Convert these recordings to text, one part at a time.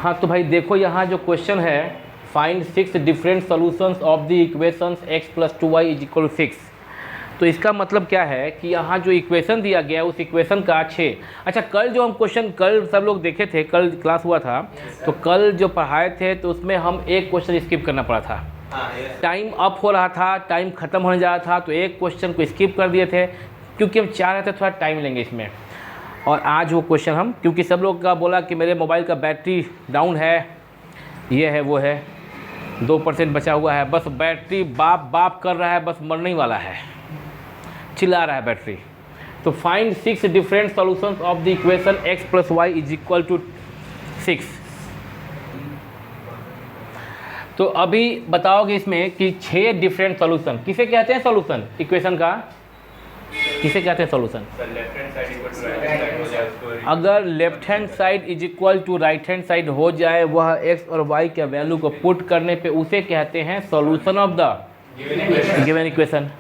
हाँ तो भाई देखो यहाँ जो क्वेश्चन है, find 6 different solutions of the equations x + 2y = 6। तो इसका मतलब क्या है कि यहाँ जो इक्वेशन दिया गया है उस इक्वेशन का 6। अच्छा, कल जो हम क्वेश्चन कल सब लोग देखे थे, कल क्लास हुआ था, तो कल जो पढ़ाए थे तो उसमें हम एक क्वेश्चन स्किप करना पड़ा था। टाइम अप हो रहा था, टाइम ख़त्म होने जा रहा था, तो एक क्वेश्चन को स्किप कर दिए थे क्योंकि हम चाह रहे थे थोड़ा टाइम लेंगे इसमें। और आज वो क्वेश्चन हम, क्योंकि सब लोग का बोला कि मेरे मोबाइल का बैटरी डाउन है, ये है वो है, 2% बचा हुआ है, बस बैटरी बाप बाप कर रहा है, बस मरने ही वाला है, चिल्ला रहा है बैटरी। तो find 6 different solutions of the equation x + y = 6। तो अभी बताओगे इसमें कि 6 डिफरेंट सॉल्यूशन किसे कहते हैं? सॉल्यूशन इक्वेशन का किसे कहते हैं सॉल्यूशन? अगर left hand side is equal to right hand side हो जाए, वह x और y के वैल्यू को पुट करने पे उसे कहते हैं solution of the given equation.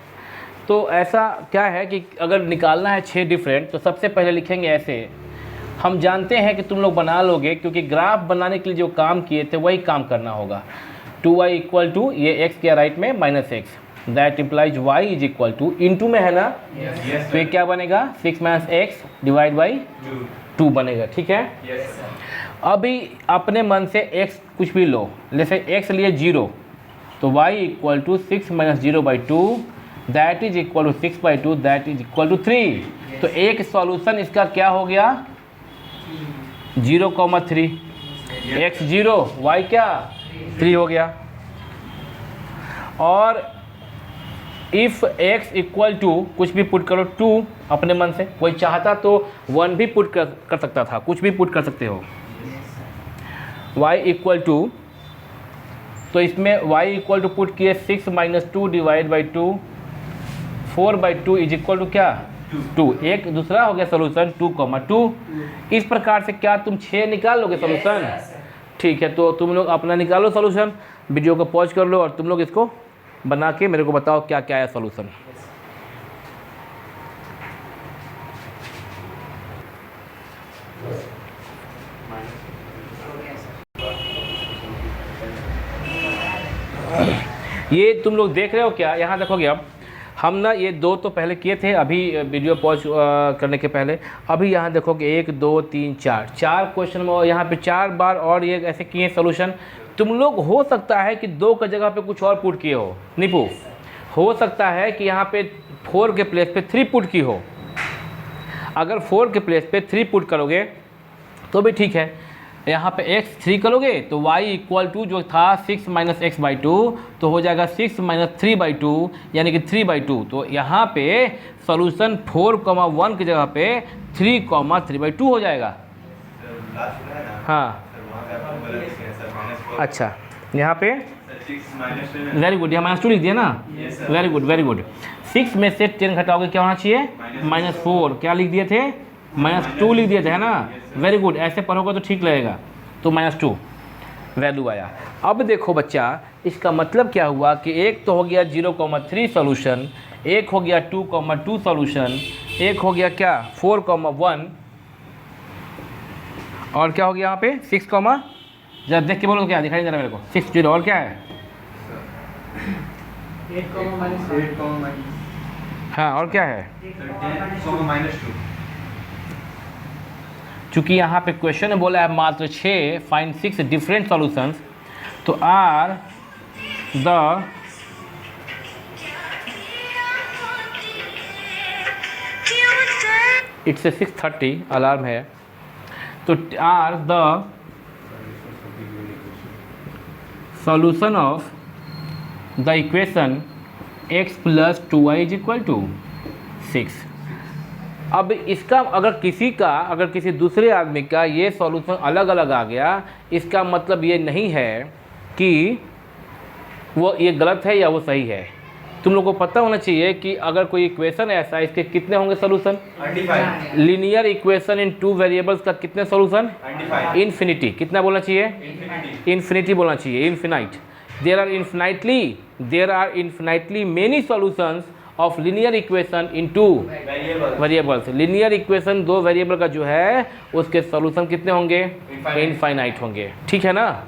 तो ऐसा क्या है कि अगर निकालना है 6 डिफरेंट, तो सबसे पहले लिखेंगे ऐसे। हम जानते हैं कि तुम लोग बना लोगे, क्योंकि ग्राफ बनाने के लिए जो काम किए थे वही काम करना होगा। 2y = ये x किया राइट में -x, that implies y = into में है ना, तो ये क्या बनेगा 6 - x / 2 बनेगा। ठीक है, अभी अपने मन से x कुछ भी लो, जैसे x लिए 0, तो y = 6 - 0/2 that is equal to 6/2 that is equal to 3। तो एक सॉल्यूशन इसका क्या हो गया 0,3, x 0 y क्या 3 हो गया। और इफ़ x = कुछ भी पुट करो 2 अपने मन से, कोई चाहता तो 1 भी पुट कर सकता था, कुछ भी पुट कर सकते हो। y = तो इसमें y = पुट किए 6 - 2 / 2 4/2 इज इक्वल टू क्या 2। एक दूसरा हो गया सोल्यूशन 2,2। इस प्रकार से क्या तुम 6 निकाल लोगे सोल्यूशन? ठीक है, तो तुम लोग अपना निकालो सोल्यूशन, वीडियो को पॉज कर लो और तुम लोग इसको बना के मेरे को बताओ क्या क्या है सोल्यूशन। ये तुम लोग देख रहे हो क्या? यहाँ देखोगे, अब हम ना ये 2 तो पहले किए थे, अभी वीडियो पॉज करने के पहले। अभी यहाँ देखोगे 1 2 3 4 क्वेश्चन में, यहाँ पे 4 बार और ये ऐसे किए सोल्यूशन। तुम लोग हो सकता है कि 2 की जगह पे कुछ और पुट किए हो, निपू हो सकता है कि यहाँ पे 4 के प्लेस पे 3 पुट की हो। अगर 4 के प्लेस पे 3 पुट करोगे तो भी ठीक है। यहाँ पे x 3 करोगे तो y = जो था 6 - x/2, तो हो जाएगा 6 - 3/2 यानी कि 3/2। तो यहाँ पे सॉल्यूशन 4,1 की जगह पे 3,3/2 हो जाएगा। हाँ अच्छा, यहाँ पे वेरी गुड, यहाँ -2 लिख दिया ना, वेरी गुड वेरी गुड। 6 में से 10 घटाओगे क्या होना चाहिए -4, क्या लिख दिए थे -2 लिख दिए थे, है ना, वेरी गुड। ऐसे पढ़ोगे तो ठीक लगेगा। तो -2 वैल्यू आया। अब देखो बच्चा, इसका मतलब क्या हुआ कि एक तो हो गया 0,3 सॉल्यूशन, एक हो गया 2,2 सॉल्यूशन, एक हो गया क्या 4,1, और क्या हो गया यहाँ पे 6, जरा देख के बोलो क्या दिखाई दे रहा है मेरे को 6 0, और क्या है 8, हाँ, और क्या है 10, चूँकि यहाँ पे क्वेश्चन में बोला है मात्र 6, फाइंड 6 डिफरेंट सॉल्यूशंस, तो आर द इट्स 6:30 अलार्म है, तो are the solution of the equation x + 2y = 6। अब इसका अगर किसी दूसरे आदमी का ये सॉल्यूशन अलग अलग आ गया, इसका मतलब ये नहीं है कि वो ये गलत है या वो सही है। तुम लोगों को पता होना चाहिए कि अगर कोई इक्वेशन ऐसा है, इसके कितने होंगे solution? Linear equation in 2 variables का कितने सॉल्यूशन? इन्फिनिटी। कितना बोलना चाहिए? इन्फिनिटी बोलना चाहिए, infinite. There are infinitely many solutions of linear equation in two variables. Linear equation दो वेरिएबल का जो है उसके सॉल्यूशन कितने होंगे? इनफाइनाइट होंगे। ठीक है ना?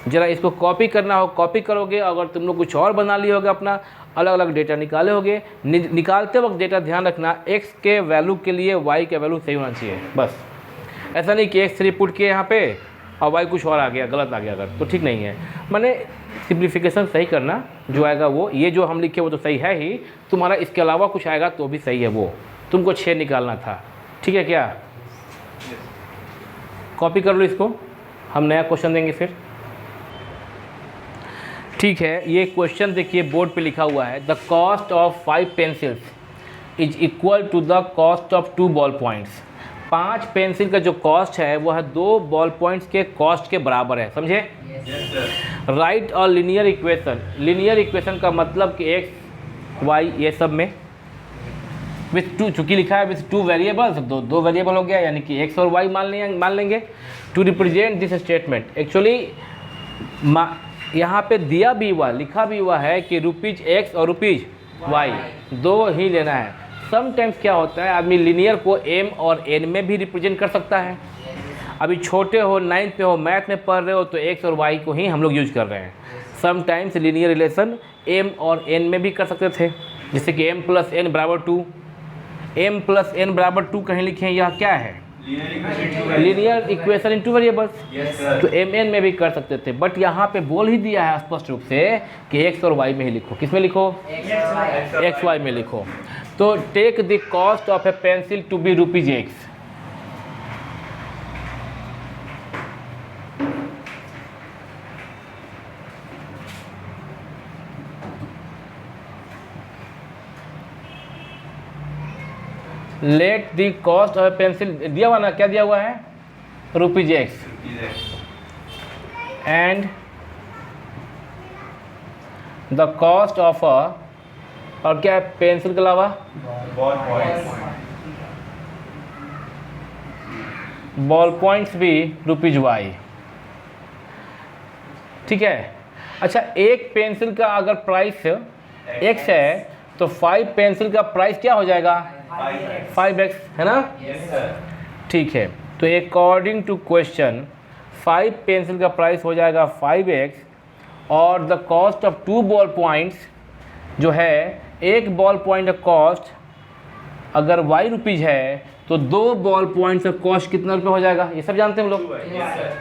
जरा इसको कॉपी करना हो कॉपी करोगे, अगर तुम लोग कुछ और बना लिए होगे अपना अलग अलग डेटा निकाले होगे, निकालते वक्त डेटा ध्यान रखना x के वैल्यू के लिए y के वैल्यू सही होना चाहिए। बस ऐसा नहीं कि x3 पुट किए यहाँ पे और y कुछ और आ गया, गलत आ गया अगर, तो ठीक नहीं है। मैंने सिंप्लीफिकेशन सही करना, जो आएगा वो, ये जो हम लिखे वो तो सही है ही, तुम्हारा इसके अलावा कुछ आएगा तो भी सही है, वो तुमको 6 निकालना था। ठीक है क्या? कॉपी कर लो इसको, हम नया क्वेश्चन देंगे फिर। ठीक है, ये क्वेश्चन देखिए बोर्ड पे लिखा हुआ है, the cost of 5 pencils is equal to the cost of 2 ball points. 5 pencil का जो कॉस्ट है वह 2 बॉल पॉइंट्स के कॉस्ट के बराबर है। समझे? राइट और लीनियर इक्वेशन। लीनियर इक्वेशन का मतलब कि एक्स वाई ये सब में विथ 2, चूँकि लिखा है विथ 2 वेरिएबल्स, दो वेरिएबल हो गया, यानी कि एक्स और वाई मान लेंगे to represent this statement. Actually यहाँ पे दिया भी हुआ, लिखा भी हुआ है कि रुपीज एक्स और रुपीज वाई दो ही लेना है। समटाइम्स क्या होता है, आदमी लीनियर को एम और एन में भी रिप्रेजेंट कर सकता है। अभी छोटे हो, 9th पे हो, मैथ में पढ़ रहे हो, तो एक्स और वाई को ही हम लोग यूज कर रहे हैं। समटाइम्स लीनियर रिलेशन एम और एन में भी कर सकते थे, जैसे कि m + n = 2, m + n = 2 कहीं लिखे हैं, यह क्या है? Linear equation in two variables. तो mn में भी कर सकते थे, बट यहाँ पे बोल ही दिया है स्पष्ट रूप से कि x और y में ही लिखो। किस में लिखो? x y में लिखो। तो take the cost of a pencil to be ₹x। Let the cost of a pencil दिया हुआ ना, क्या दिया हुआ है? ₹x and the cost of और क्या है पेंसिल के अलावा? बॉल पॉइंट्स भी ₹y। ठीक है। अच्छा, एक पेंसिल का अगर प्राइस x है तो 5 पेंसिल का प्राइस क्या हो जाएगा? 5x, है ना? ठीक है, तो अकॉर्डिंग टू क्वेश्चन 5 पेंसिल का प्राइस हो जाएगा 5x और the cost of 2 ball points जो है, एक बॉल पॉइंट का कॉस्ट अगर ₹y है तो 2 बॉल पॉइंट्स का कॉस्ट कितना रुपये हो जाएगा? ये सब जानते हैं हम लोग,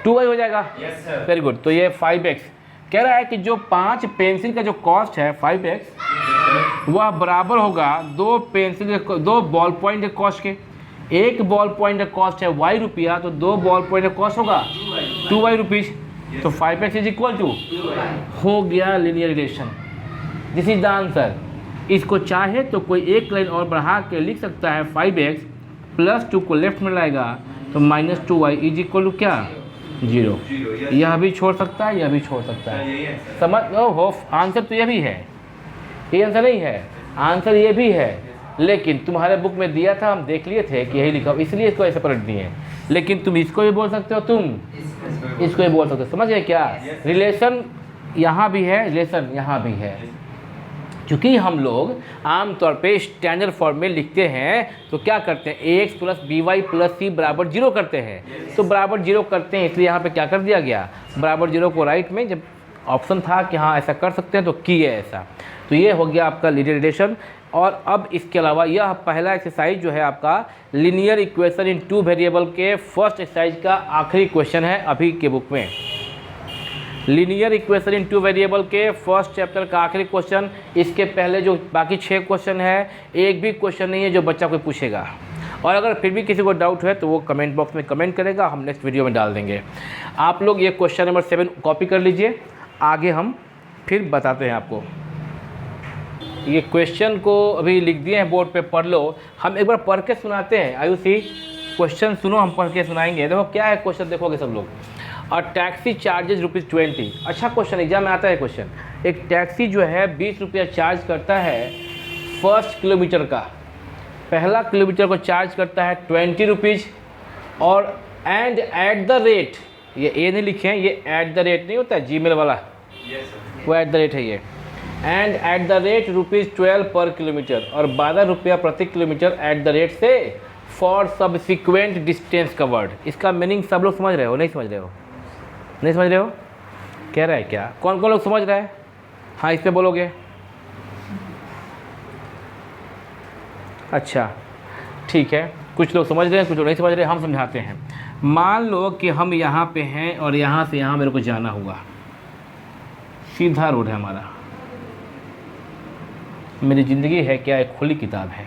2y हो जाएगा। Very good. तो ये 5x कह रहा है कि जो 5 पेंसिल का जो कॉस्ट है 5x वह बराबर होगा 2 पेंसिल के 2 बॉल पॉइंट के कॉस्ट के। एक बॉल पॉइंट का कॉस्ट है y रुपया, तो 2 बॉल पॉइंट का कॉस्ट होगा 2y रुपीज। तो 5x इज इक्वल टू हो गया linear relation. This is the answer. इसको चाहे तो कोई एक लाइन और बढ़ा के लिख सकता है 5x + 2 को लेफ्ट में लाएगा तो -2y इज इक्वल टू क्या? 0। यह भी छोड़ सकता है, यह भी छोड़ सकता है। समझ लो हो, आंसर तो यह भी है, ये आंसर नहीं है, आंसर ये भी है, लेकिन तुम्हारे बुक में दिया था, हम देख लिए थे कि यही लिखा, इसलिए इसको ऐसे पलट दिए। लेकिन तुम इसको भी बोल सकते हो, तुम इसको भी बोल सकते हो। समझ गए क्या? रिलेशन यहाँ भी है, रिलेशन यहाँ भी है। क्योंकि हम लोग आमतौर पे स्टैंडर्ड फॉर्म में लिखते हैं तो क्या करते हैं, ax + by + c = 0 करते हैं। तो बराबर 0 करते हैं, इसलिए यहाँ पे क्या कर दिया गया, बराबर 0 को राइट में, जब ऑप्शन था कि हाँ ऐसा कर सकते हैं तो किए ऐसा। तो ये हो गया आपका लीनियर रिलेशन। और अब इसके अलावा यह पहला एक्सरसाइज जो है आपका लीनियर इक्वेशन इन 2 वेरिएबल के फर्स्ट एक्सरसाइज का आखिरी क्वेश्चन है अभी के बुक में। लीनियर इक्वेशन इन 2 वेरिएबल के फर्स्ट चैप्टर का आखिरी क्वेश्चन। इसके पहले जो बाकी 6 क्वेश्चन है, एक भी क्वेश्चन नहीं है जो बच्चा कोई पूछेगा। और अगर फिर भी किसी को डाउट है तो वो कमेंट बॉक्स में कमेंट करेगा, हम नेक्स्ट वीडियो में डाल देंगे। आप लोग ये क्वेश्चन नंबर 7 कॉपी कर लीजिए, आगे हम फिर बताते हैं आपको। ये क्वेश्चन को अभी लिख दिए हैं बोर्ड पे, पढ़ लो। हम एक बार पढ़ के सुनाते हैं। आयुषी क्वेश्चन सुनो, हम पढ़ के सुनाएंगे। देखो क्या है क्वेश्चन, देखोगे सब लोग। और टैक्सी चार्जेज ₹20। अच्छा क्वेश्चन, एग्जाम में आता है क्वेश्चन। एक टैक्सी जो है 20 रुपया चार्ज करता है फर्स्ट किलोमीटर का, पहला किलोमीटर को चार्ज करता है 20 रुपीज़। और एंड एट द रेट, ये ए नहीं लिखे हैं, ये एट द रेट नहीं होता है जीमेल वाला, वो एट द रेट है ये। एंड एट द रेट ₹12 पर किलोमीटर, और 12 रुपया प्रति किलोमीटर एट द रेट से फॉर सब्सिक्वेंट डिस्टेंस कवर्ड। इसका मीनिंग सब लोग समझ रहे हो? नहीं समझ रहे हो? नहीं समझ रहे हो? कह रहा है क्या? कौन कौन लोग समझ रहा है? हाँ, इस पे बोलोगे। अच्छा ठीक है, कुछ लोग समझ रहे हैं, कुछ लोग नहीं समझ रहे। हम समझाते हैं। मान लो कि हम यहाँ पे हैं और यहाँ से यहाँ मेरे को जाना हुआ, सीधा रोड है हमारा, मेरी ज़िंदगी है क्या, एक खुली किताब है।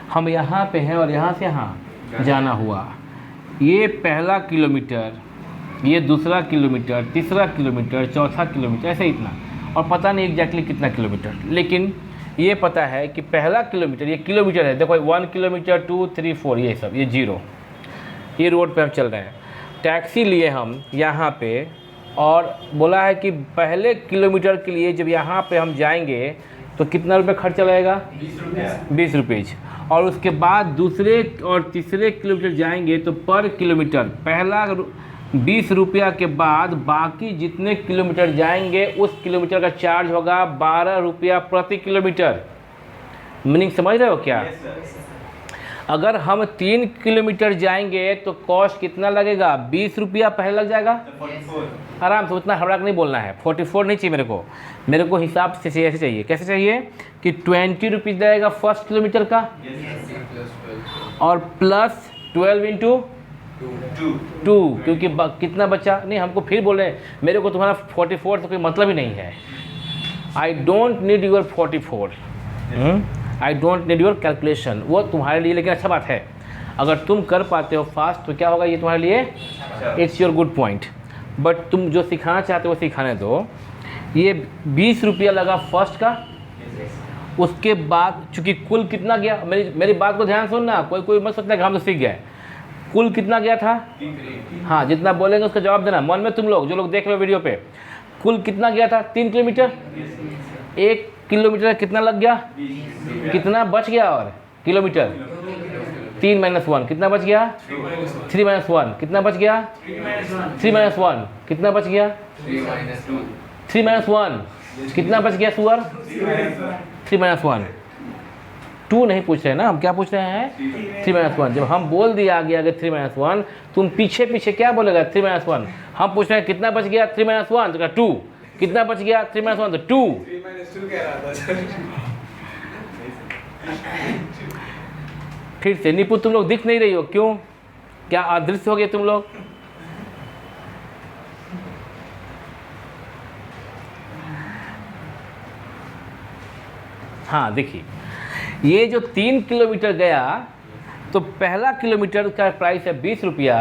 हम यहाँ पे हैं और यहाँ से यहाँ जाना हुआ, ये पहला किलोमीटर, ये दूसरा किलोमीटर, तीसरा किलोमीटर, चौथा किलोमीटर, ऐसे इतना, और पता नहीं एग्जैक्टली कितना किलोमीटर, लेकिन ये पता है कि पहला किलोमीटर, ये किलोमीटर है, देखो 1 किलोमीटर 2 3 4 ये सब, ये 0, ये रोड पे हम चल रहे हैं। टैक्सी लिए हम यहाँ पे, और बोला है कि पहले किलोमीटर के लिए जब यहाँ पे हम जाएंगे तो कितना रुपये खर्चा लगेगा? 20 रुपये। और उसके बाद दूसरे और तीसरे किलोमीटर जाएंगे तो पर किलोमीटर पहला 20 रुपया के बाद बाकी जितने किलोमीटर जाएंगे उस किलोमीटर का चार्ज होगा 12 रुपया प्रति किलोमीटर। मीनिंग समझ रहे हो क्या? अगर हम 3 किलोमीटर जाएंगे तो कॉस्ट कितना लगेगा? 20 रुपया पहले लग जाएगा। आराम से, उतना हड़बड़ा नहीं बोलना है। 44 नहीं चाहिए मेरे को हिसाब से ऐसे चाहिए। कैसे चाहिए कि 20 रुपीज़ जाएगा फर्स्ट किलोमीटर का, और प्लस 12 इंटू 2, क्योंकि कितना बचा नहीं, हमको फिर बोले मेरे को तुम्हारा 44 से कोई मतलब ही नहीं है। I don't need your 44, I don't need your calculation, वो तुम्हारे लिए लेकिन अच्छा बात है। अगर तुम कर पाते हो फास्ट तो क्या होगा, ये तुम्हारे लिए it's your good point. But तुम जो सिखाना चाहते हो वो सिखाने दो। ये 20 रुपया लगा फर्स्ट का, उसके बाद चूँकि कुल कितना गया, मेरी बात को ध्यान सुनना, कोई मत सोचना कि हम तो सीख गए। कुल कितना गया था? हाँ, जितना बोलेंगे उसका जवाब देना मन में। तुम लोग जो लोग देख रहे हो वीडियो पे, कुल कितना गया था? 3 किलोमीटर। 1 किलोमीटर कितना लग गया? कितना बच गया? और किलोमीटर 3 - 1 कितना बच गया? 3 - 1 कितना बच गया? 3 - 1 कितना बच गया? 3 - 1 कितना बच गया सुअर? 3 - 1 2 नहीं पूछ रहे ना, हम क्या पूछ रहे हैं? 3 - 1। जब हम बोल दिया आगे 3 - 1, तुम पीछे पीछे क्या बोलेगा? 3 - 1। हम पूछ रहे हैं कितना बच गया? 3 - 1 तो 2। कितना बच गया? 3 - 1 तो 2। 3 - 2 कह रहा था। फिर से नीपू, तुम लोग दिख नहीं रही हो, क्यों? क्या अदृश्य हो गए तुम लोग? हाँ देखिए, ये जो 3 किलोमीटर गया तो पहला किलोमीटर का प्राइस है 20 रुपया।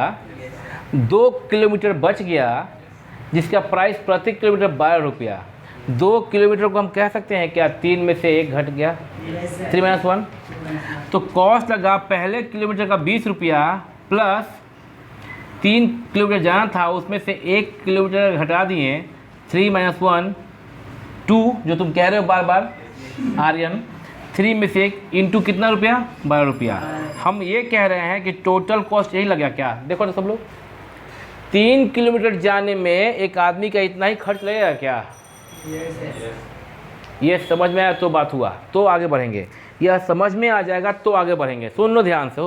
2 किलोमीटर बच गया जिसका प्राइस प्रति किलोमीटर 12 रुपया। 2 किलोमीटर को हम कह सकते हैं क्या 3 में से 1 घट गया? 3 - 1। तो कॉस्ट लगा पहले किलोमीटर का 20 रुपया प्लस 3 किलोमीटर जाना था उसमें से 1 किलोमीटर घटा दिए। 3 - 1 2, जो तुम कह रहे हो बार बार आर्यन, 3 में से 1 इंटू कितना रुपया? 12 रुपया। हम ये कह रहे हैं कि टोटल कॉस्ट यही लगा क्या? देखो ना सब लोग, 3 किलोमीटर जाने में एक आदमी का इतना ही खर्च लगेगा क्या? ये समझ में आया तो बात हुआ, तो आगे बढ़ेंगे। यह समझ में आ जाएगा तो आगे बढ़ेंगे। सुन लो ध्यान से,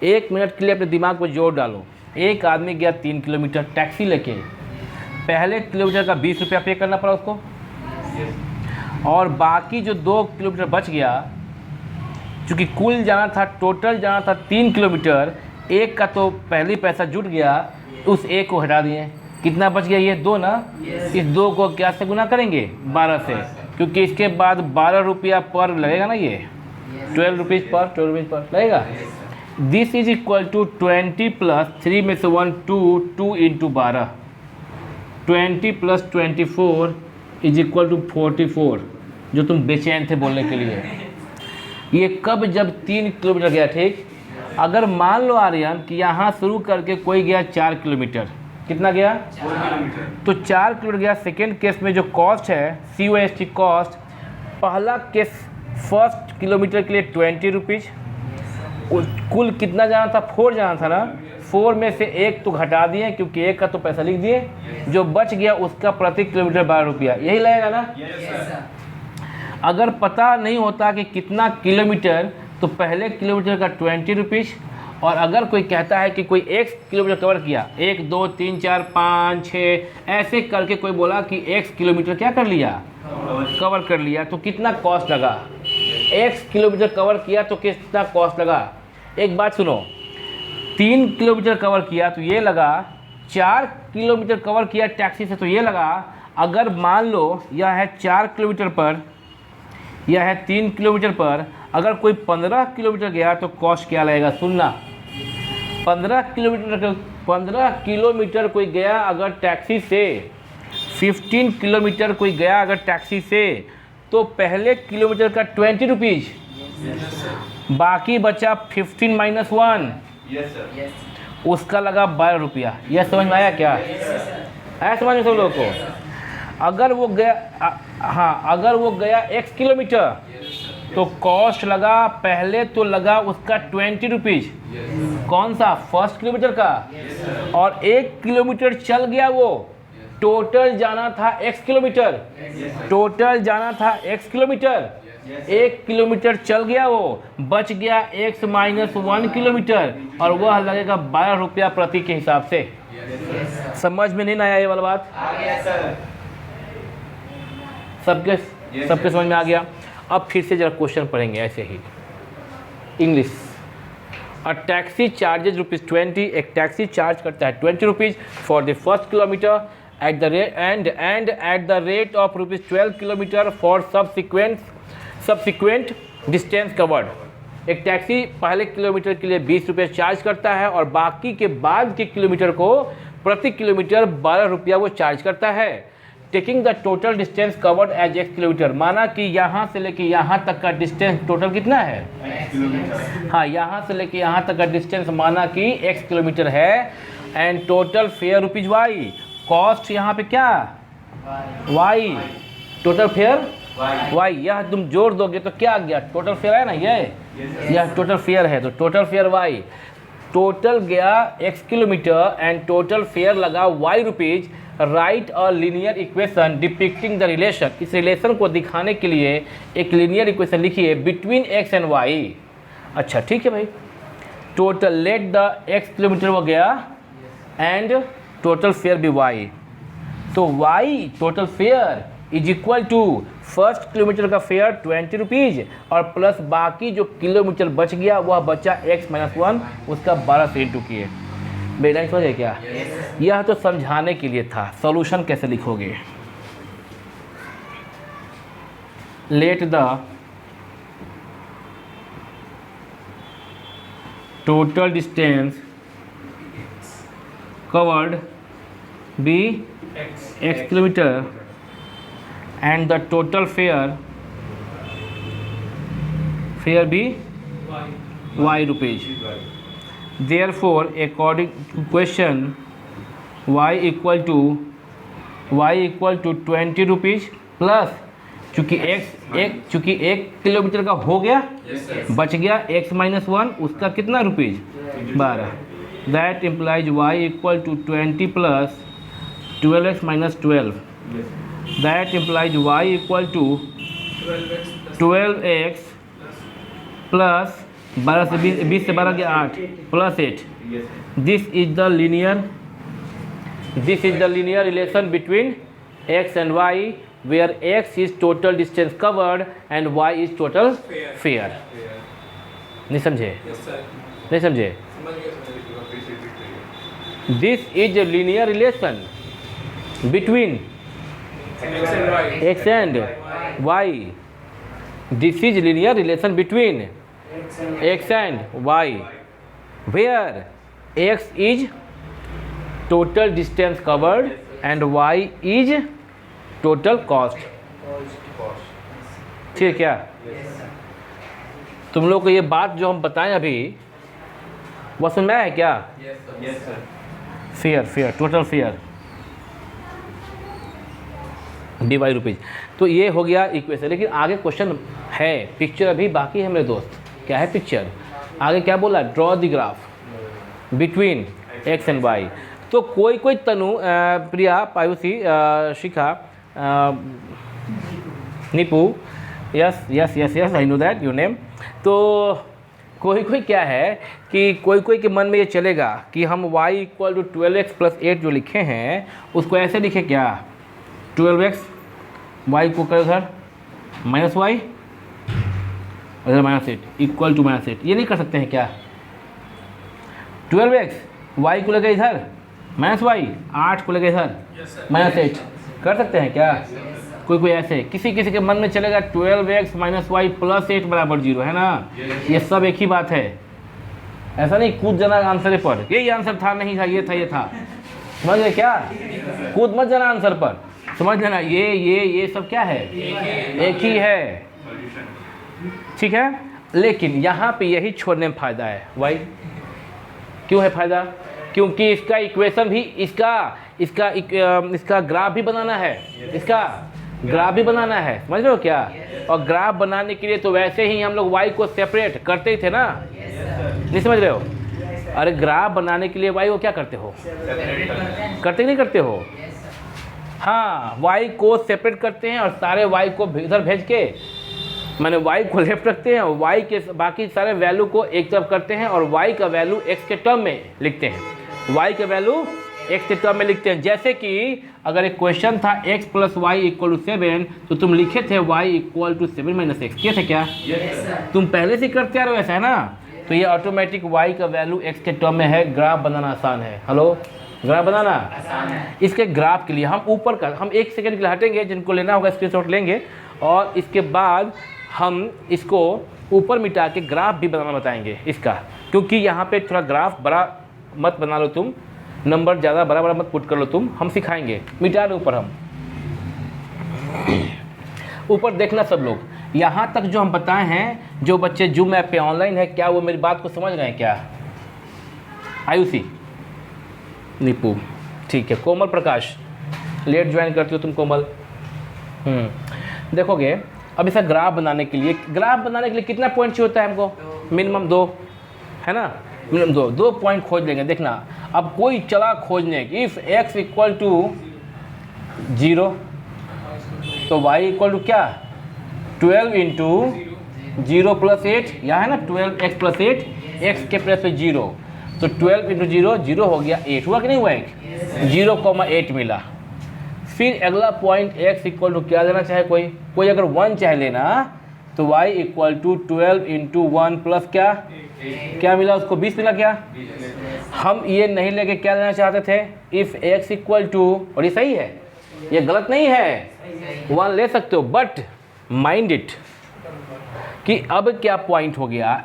1 मिनट के लिए अपने दिमाग पर जोर डालो। एक आदमी गया 3 किलोमीटर टैक्सी लेके, पहले किलोमीटर का 20 रुपया पे करना पड़ा उसको, और बाकी जो 2 किलोमीटर बच गया, चूँकि कुल जाना था, टोटल जाना था 3 किलोमीटर, एक का तो पहले पैसा जुट गया, उस एक को हटा दिए। कितना बच गया? ये 2 ना। इस 2 को क्या से गुना करेंगे? 12 से, क्योंकि इसके बाद 12 रुपया पर लगेगा ना, ये 12 रुपीज़ पर लगेगा। This is equal to 20 plus 3 में से 1 2 into 12, 20 plus 24 is equal to 44, जो तुम बेचैन थे बोलने के लिए। ये कब? जब 3 किलोमीटर गया, ठीक। अगर मान लो आर्यन कि यहाँ शुरू करके कोई गया 4 किलोमीटर, कितना गया? 4 किलोमीटर। तो 4 किलोमीटर गया। सेकेंड केस में जो कॉस्ट है COST कॉस्ट, पहला केस फर्स्ट किलोमीटर के लिए 20 रुपीज़, कुल कितना जाना था? 4 जाना था ना, 4 में से 1 तो घटा दिए क्योंकि 1 का तो पैसा लिख दिए, जो बच गया उसका प्रति किलोमीटर 12 रुपया, यही लगेगा ना। अगर पता नहीं होता कि कितना किलोमीटर, तो पहले किलोमीटर का 20 रुपीज़, और अगर कोई कहता है कि कोई x किलोमीटर कवर किया, 1 2 3 4 5 6 ऐसे करके कोई बोला कि x किलोमीटर क्या कर लिया, कवर कर लिया, तो कितना कॉस्ट लगा, x किलोमीटर कवर किया तो कितना कॉस्ट लगा। एक बात सुनो, 3 किलोमीटर कवर किया तो ये लगा, 4 किलोमीटर कवर किया टैक्सी से तो ये लगा। अगर मान लो यह है 4 किलोमीटर पर, यह है 3 किलोमीटर पर, अगर कोई 15 किलोमीटर गया तो कॉस्ट क्या लगेगा, सुनना। 15 किलोमीटर कोई गया अगर टैक्सी से, 15 किलोमीटर कोई गया अगर टैक्सी से, तो पहले किलोमीटर का 20 रुपीज़, बाकी बचा 15 माइनस 1, उसका लगा 12 रुपया। यह समझ में आया क्या? आया समझ में सब लोगों को? अगर वो गया हाँ, अगर वो गया x किलोमीटर तो कॉस्ट लगा, पहले तो लगा उसका 20 रुपीज़, कौन सा, फर्स्ट किलोमीटर का, और 1 किलोमीटर चल गया वो, टोटल जाना था x किलोमीटर, टोटल जाना था x किलोमीटर, 1 किलोमीटर चल गया वो, बच गया x माइनस 1 किलोमीटर, और वह लगेगा 12 रुपया प्रति के हिसाब से। समझ में नहीं आया ये वाला बात? सबके समझ में आ गया? अब फिर से जरा क्वेश्चन पढ़ेंगे ऐसे ही, इंग्लिश। अ टैक्सी चार्जेज ₹20, एक टैक्सी चार्ज करता है 20 rupees for the first kilometre at the rate and at the rate of ₹12 kilometre for subsequent distance covered. एक टैक्सी पहले किलोमीटर के लिए 20 रुपये चार्ज करता है और बाकी के बाद के किलोमीटर को प्रति किलोमीटर 12 रुपया वो चार्ज करता है। Taking the total distance covered as x kilometre, माना कि यहाँ से लेके यहाँ तक का डिस्टेंस टोटल कितना है, हाँ, यहाँ से लेके यहाँ तक का डिस्टेंस माना कि x किलोमीटर है, and total fair rupees y, cost यहाँ पे क्या y, टोटल फेयर y, यह तुम जोड़ दोगे तो क्या आ गया, टोटल फेयर है ना, यह टोटल फेयर है, तो टोटल फेयर y, टोटल गया x kilometre and total fare लगा y rupees. Write a linear equation depicting the relation, इस रिलेशन को दिखाने के लिए एक लीनियर इक्वेशन लिखिए बिटवीन x एंड y। अच्छा ठीक है भाई, total let the x kilometre हो गया एंड टोटल फेयर भी y, तो y total fare is equal to first kilometre का फेयर 20 रुपीज़ और प्लस बाकी जो किलोमीटर बच गया वह बचा x माइनस 1, उसका 12 से इंटू किए। बेलाइन समझ है क्या? यह तो समझाने के लिए था। सॉल्यूशन कैसे लिखोगे, let the total distance covered be x kilometre and the total fare be y rupees. Therefore, according to question, y equal to 20 rupees plus, चूँकि चूँकि 1 किलोमीटर का हो गया, बच गया x माइनस 1, उसका कितना rupees, 12। That implies y equal to 20 plus 12x minus 12। That implies y equal to 12x plus 12 से 20 से 12 के 8 plus 8. This is the linear relation between x and y, where x is total distance covered and y is total fare. नहीं समझे? नहीं समझे? This is a linear relation between x and y. This is linear relation between x and y, where x is total distance covered and y is total cost. ठीक है क्या? तुम लोग को ये बात जो हम बताएं अभी वो समझ में आया है क्या? Fair total fair dy rupees. तो ये हो गया इक्वेशन, लेकिन आगे क्वेश्चन है, पिक्चर अभी बाकी है मेरे दोस्त। क्या है पिक्चर? आगे क्या बोला? Draw the graph between x and y। तो कोई Tanu, Priya, Payushi, Shikha, Nipu, yes yes yes yes, I know that your name. तो कोई कोई क्या है कि कोई कोई के मन में ये चलेगा कि हम y equal to 12x plus 8 जो लिखे हैं उसको ऐसे लिखे क्या, 12x y को कर इधर माइनस वाई और इधर माइनस 8 इक्वल टू माइनस 8, ये नहीं कर सकते हैं क्या? 12x y को लेकर इधर माइनस वाई, 8 को लेकर इधर माइनस 8, कर सकते हैं क्या? कोई कोई ऐसे, किसी किसी के मन में चलेगा 12x माइनस वाई प्लस 8 बराबर 0, है ना? ये सब एक ही बात है, ऐसा नहीं कूद जाना आंसर पर, यही आंसर था नहीं था ये था ये था, समझ गए क्या? कूद मत जाना आंसर पर, समझ लेना ये सब क्या है, एक ही है, ठीक है। लेकिन यहाँ पे यही छोड़ने में फ़ायदा है। वाई क्यों है फ़ायदा? क्योंकि इसका इक्वेशन भी इसका ग्राफ भी बनाना है, इसका ग्राफ भी बनाना है, समझ रहे हो क्या? और ग्राफ बनाने के लिए तो वैसे ही हम लोग y को सेपरेट करते ही थे ना, नहीं समझ रहे हो? अरे ग्राफ बनाने के लिए y को क्या करते हो, करते नहीं करते हो? हाँ, y को सेपरेट करते हैं और सारे y को इधर भेज के, मैंने y को लेफ्ट रखते हैं और y के बाकी सारे वैल्यू को एक तरफ करते हैं और y का वैल्यू x के टर्म में लिखते हैं, y का वैल्यू x के टर्म में लिखते हैं। जैसे कि अगर एक क्वेश्चन था x plus y equal to 7, तो तुम लिखे थे y equal to 7 minus x, किए थे क्या? तुम पहले से करते आ रहे हो ऐसा, है ना? तो ये ऑटोमेटिक y का वैल्यू x के टर्म में है, ग्राफ बनाना आसान है। हेलो, ग्राफ बनाना आसान है। इसके ग्राफ के लिए हम ऊपर का, हम 1 सेकंड के लिए हटेंगे, जिनको लेना होगा स्क्रीनशॉट लेंगे, और इसके बाद हम इसको ऊपर मिटा के ग्राफ भी बनाना बताएंगे इसका, क्योंकि यहाँ पे थोड़ा ग्राफ बड़ा मत बना लो तुम, नंबर ज़्यादा बड़ा बड़ा मत पुट कर लो तुम, हम सिखाएंगे, मिटा दो ऊपर। हम ऊपर देखना सब लोग, यहाँ तक जो हम बताए हैं, जो बच्चे जूम ऐप पे ऑनलाइन है, क्या वो मेरी बात को समझ रहे हैं क्या? आयुषी, नीपू, ठीक है, कोमल प्रकाश, लेट ज्वाइन करती हो तुम कोमल। देखोगे अब इसका ग्राफ बनाने के लिए कितना पॉइंट चाहिए होता है हमको? मिनिमम 2, है ना? मिनिमम 2 पॉइंट खोज लेंगे। देखना, अब कोई चला खोजने की, इफ़ x इक्वल टू 0 तो y इक्वल टू क्या, 12 इंटू 0 प्लस 8, यहाँ है ना 12x प्लस 8, x के प्लस 0, तो 12 इंटू 0 0 हो गया, 8 हुआ कि नहीं हुआ? एक 0,8 मिला। फिर अगला पॉइंट x इक्वल टू क्या लेना चाहे कोई अगर 1 चाहे लेना, तो y equal to 12 into 1 plus क्या मिला उसको, 20 मिला क्या? हम ये नहीं लेके क्या लेना चाहते थे, इफ़ x इक्वल टू, और ये सही है, ये गलत नहीं है, 1 ले सकते हो, बट माइंड इट कि अब क्या पॉइंट हो गया,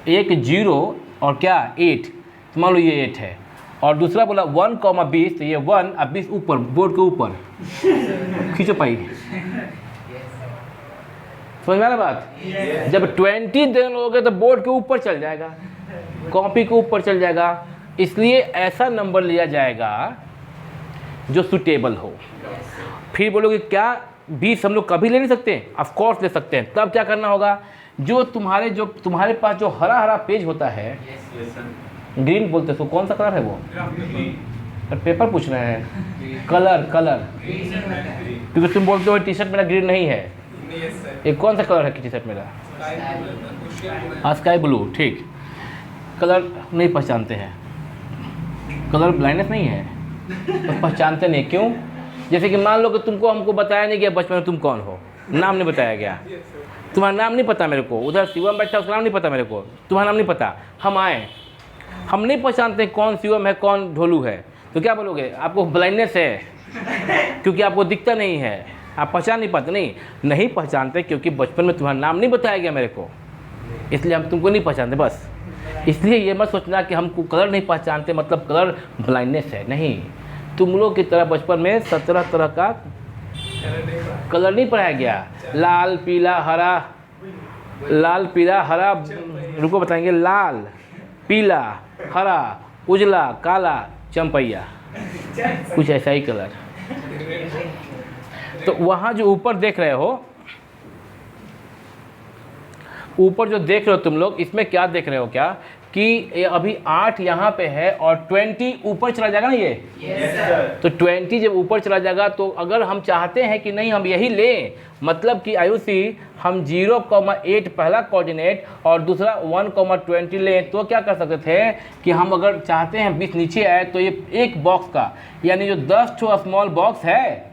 एक 0 और क्या 8, तो मान लो ये 8 है, और दूसरा बोला 1,20, तो ये 1 अब 20 ऊपर, बोर्ड के ऊपर खींचो पाई, समझ में आ रहा बात? जब 20 दिन लोगे तो बोर्ड के ऊपर चल जाएगा, कॉपी के ऊपर चल जाएगा, इसलिए ऐसा नंबर लिया जाएगा जो सुटेबल हो। फिर बोलोगे क्या 20 हम लोग कभी ले नहीं सकते? ऑफ कोर्स ले सकते हैं। तब क्या करना होगा, जो तुम्हारे पास जो हरा हरा पेज होता है, ग्रीन बोलते हैं, तो कौन सा कलर है वो? पेपर पूछ रहे हैं, कलर, क्योंकि तुम बोलते हो टी शर्ट मेरा ग्रीन नहीं है, ये कौन सा कलर है टी शर्ट मेरा? स्काई ब्लू, ठीक। कलर नहीं पहचानते हैं, कलर ब्लाइंडनेस नहीं है, बस पहचानते नहीं। क्यों? जैसे कि मान लो कि तुमको हमको बताया नहीं गया बचपन में तुम कौन हो, नाम नहीं बताया गया, तुम्हारा नाम नहीं पता मेरे को, उधर शिवम बैठा उसका नाम नहीं पता मेरे को, तुम्हारा नाम नहीं पता, हम आए, हम नहीं पहचानते कौन शिवम है कौन ढोलू है, तो क्या बोलोगे? आपको ब्लाइंडनेस है, क्योंकि आपको दिखता नहीं है, आप पहचान नहीं पाते। नहीं पहचानते क्योंकि बचपन में तुम्हारा नाम नहीं बताया गया मेरे को, इसलिए हम तुमको नहीं पहचानते बस। इसलिए ये मत सोचना कि हमको कलर नहीं पहचानते मतलब कलर ब्लाइंडनेस है, नहीं। तुम लोग की तरह बचपन में 17 तरह का कलर नहीं पढ़ाया गया, लाल पीला हरा, रुको बताएंगे, लाल पीला हरा उजला काला चंपैया, कुछ ऐसा ही कलर। तो वहाँ जो ऊपर देख रहे हो, ऊपर जो देख रहे हो तुम लोग, इसमें क्या देख रहे हो क्या कि ये अभी 8 यहाँ पे है और 20 ऊपर चला जाएगा ना ये। Yes, sir. तो 20 जब ऊपर चला जाएगा तो अगर हम चाहते हैं कि नहीं हम यही लें, मतलब कि आयुषी हम 0,8 पहला कोऑर्डिनेट और दूसरा 1,20 लें, तो क्या कर सकते थे कि हम अगर चाहते हैं 20 नीचे आए तो ये एक बॉक्स का यानी जो 10 ठो स्मॉल बॉक्स है